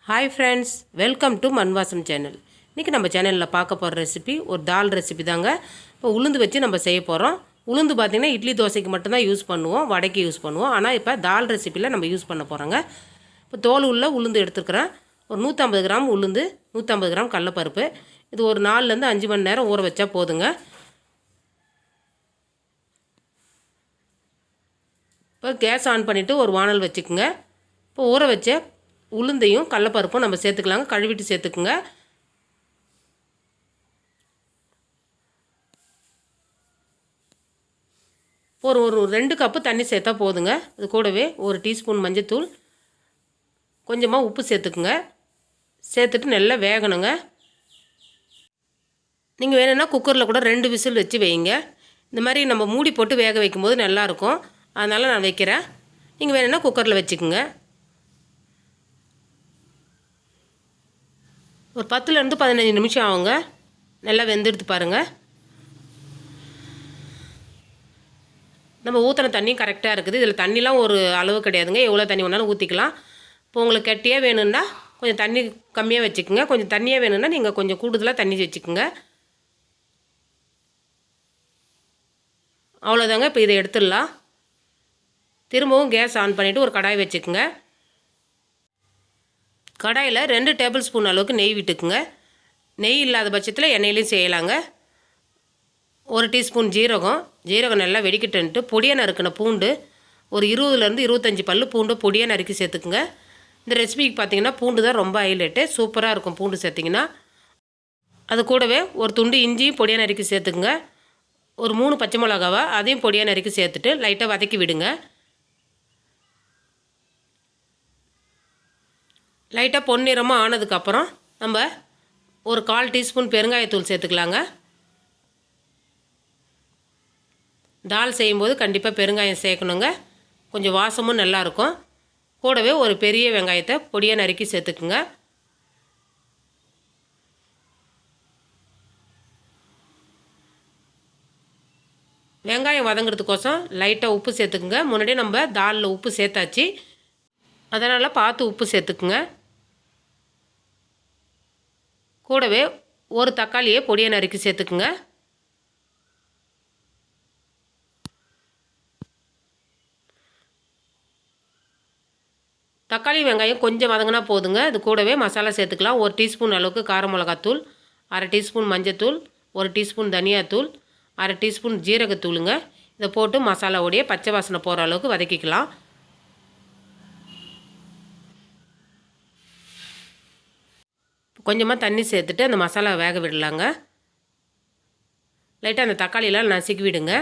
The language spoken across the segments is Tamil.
ஹாய் ஃப்ரெண்ட்ஸ், வெல்கம் டு மண் வாசம் சேனல். இன்றைக்கி நம்ம சேனலில் பார்க்க போகிற ரெசிபி ஒரு தால் ரெசிபி தாங்க. இப்போ உளுந்து வச்சு நம்ம செய்ய போகிறோம். உளுந்து பார்த்திங்கன்னா இட்லி தோசைக்கு மட்டும்தான் யூஸ் பண்ணுவோம், வடைக்கு யூஸ் பண்ணுவோம். ஆனால் இப்போ தால் ரெசிப்பியில் நம்ம யூஸ் பண்ண போகிறோங்க. இப்போ தோல் உள்ள உளுந்து எடுத்துருக்குறேன். ஒரு 150 கிராம் உளுந்து, 150 கிராம் கடலப்பருப்பு. இது ஒரு 4லேருந்து 5 மணி நேரம் ஊற வச்சா போதுங்க. இப்போ கேஸ் ஆன் பண்ணிவிட்டு ஒரு வானல் வச்சுக்குங்க. இப்போ ஊற வச்ச உளுந்தையும் கடலப்பருப்பும் நம்ம சேர்த்துக்கலாங்க. கழுவிட்டு சேர்த்துக்குங்க. ஒரு 2 கப்பு தண்ணி சேர்த்தா போதுங்க. இது கூடவே 1 டீஸ்பூன் மஞ்சத்தூள், கொஞ்சமாக உப்பு சேர்த்துக்குங்க. சேர்த்துட்டு நல்லா வேகணுங்க. நீங்கள் வேணும்னா குக்கரில் கூட 2 விசில் வச்சு வைங்க. இந்த மாதிரி நம்ம மூடி போட்டு வேக வைக்கும்போது நல்லாயிருக்கும். அதனால் நான் வைக்கிறேன். நீங்கள் வேணும்னா குக்கரில் வச்சுக்குங்க. ஒரு 10லேருந்து 15 நிமிஷம் ஆகுங்க. நல்லா வெந்தெடுத்து பாருங்கள். நம்ம ஊற்றின தண்ணி கரெக்டாக இருக்குது. இதில் தண்ணிலாம் ஒரு அளவு கிடையாதுங்க. எவ்வளோ தண்ணி வேணாலும் ஊற்றிக்கலாம். இப்போ உங்களுக்கு கெட்டியாக வேணும்னா கொஞ்சம் தண்ணி கம்மியாக வச்சுக்கோங்க. கொஞ்சம் தண்ணியாக வேணும்னா நீங்கள் கொஞ்சம் கூடுதலாக தண்ணி வச்சுக்கோங்க. அவ்வளோதாங்க. இப்போ இதை எடுத்துடலாம். திரும்பவும் கேஸ் ஆன் பண்ணிவிட்டு ஒரு கடாய் வச்சுக்கோங்க. கடாயில் 2 டேபிள் ஸ்பூன் அளவுக்கு நெய் விட்டுக்குங்க. நெய் இல்லாத பட்சத்தில் எண்ணெயிலையும் செய்யலாங்க. 1 டீஸ்பூன் ஜீரகம் நல்லா வெடிக்கிட்டுன்ட்டு பொடியாக நறுக்கின பூண்டு ஒரு 20லேருந்து 25 பல்லு பூண்டு பொடியாக நறுக்கி சேர்த்துக்குங்க. இந்த ரெசிபிக்கு பார்த்தீங்கன்னா பூண்டு தான் ரொம்ப ஹைலைட்டு. சூப்பராக இருக்கும் பூண்டு சேர்த்திங்கன்னா. அது கூடவே ஒரு துண்டு இஞ்சியும் பொடியாக நறுக்கி சேர்த்துக்குங்க. ஒரு 3 பச்சை மிளகாவை அதையும் பொடியாக நறுக்கி சேர்த்துட்டு லைட்டாக வதக்கி விடுங்க. லைட்டாக பொன்னிறமாக ஆனதுக்கப்புறம் நம்ம ஒரு 1/4 டீஸ்பூன் பெருங்காயத்தூள் சேர்த்துக்கலாங்க. தால் செய்யும்போது கண்டிப்பாக பெருங்காயம் சேர்க்கணுங்க. கொஞ்சம் வாசமும் நல்லாயிருக்கும். கூடவே ஒரு பெரிய வெங்காயத்தை பொடியாக நறுக்கி சேர்த்துக்குங்க. வெங்காயம் வதங்கிறதுக்கோசம் லைட்டாக உப்பு சேர்த்துக்குங்க. முன்னாடியே நம்ம தாலில் உப்பு சேர்த்தாச்சு, அதனால் பார்த்து உப்பு சேர்த்துக்குங்க. கூடவே ஒரு தக்காளியை பொடியாக நறுக்கி சேர்த்துக்குங்க. தக்காளி வெங்காயம் கொஞ்சம் வதங்கினா போதுங்க. இது கூடவே மசாலா சேர்த்துக்கலாம். 1 டீஸ்பூன் அளவுக்கு கார மிளகாத்தூள், 1/2 டீஸ்பூன் மஞ்சத்தூள், 1 டீஸ்பூன் தனியாத்தூள், 1/2 டீஸ்பூன் ஜீரகத்தூளுங்க. இதை போட்டு மசாலாவுடைய பச்சை வாசனை போகிற அளவுக்கு வதக்கிக்கலாம். கொஞ்சமாக தண்ணி சேர்த்துட்டு அந்த மசாலா வேக விடலாங்க. லைட்டாக அந்த தக்காளியெலாம் நசுக்கி விடுங்க.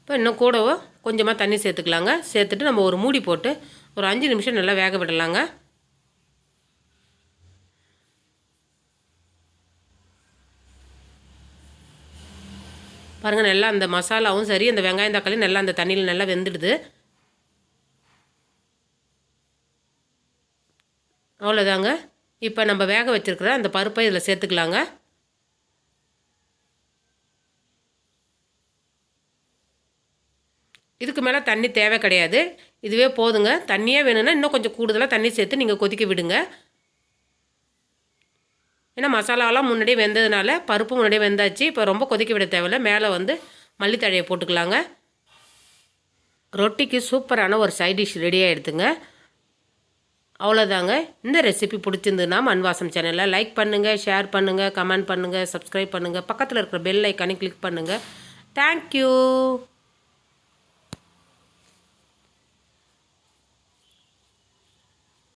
இப்போ இன்னும் கூடவோ கொஞ்சமாக தண்ணி சேர்த்துக்கலாங்க. சேர்த்துட்டு நம்ம ஒரு மூடி போட்டு ஒரு 5 நிமிஷம் நல்லா வேக விடலாங்க. பாருங்கள், நல்லா அந்த மசாலாவும் சரி அந்த வெங்காயம் தக்காளி நல்லா அந்த தண்ணியில் நல்லா வெந்துடுது. அவ்வளோதாங்க. இப்போ நம்ம வேக வச்சுருக்கிற அந்த பருப்பை இதில் சேர்த்துக்கலாங்க. இதுக்கு மேலே தண்ணி தேவை கிடையாது. இதுவே போதுங்க. தண்ணியே வேணும்னா இன்னும் கொஞ்சம் கூடுதலாக தண்ணி சேர்த்து நீங்கள் கொதிக்க விடுங்க. ஏன்னா மசாலாவெலாம் முன்னாடியே வெந்ததுனால பருப்பு முன்னாடியே வெந்தாச்சு. இப்போ ரொம்ப கொதிக்க விட தேவையில்லை. மேலே மல்லித்தழையை போட்டுக்கலாங்க. ரொட்டிக்கு சூப்பரான ஒரு சைட் டிஷ் ரெடியாக எடுத்துங்க. அவ்வளோதாங்க. இந்த ரெசிபி பிடிச்சிருந்ததுன்னா மண் வாசம் சேனலை லைக் பண்ணுங்கள், ஷேர் பண்ணுங்கள், கமெண்ட் பண்ணுங்கள், சப்ஸ்கிரைப் பண்ணுங்கள். பக்கத்தில் இருக்கிற பெல் ஐக்கானை கிளிக் பண்ணுங்கள். தேங்க்யூ.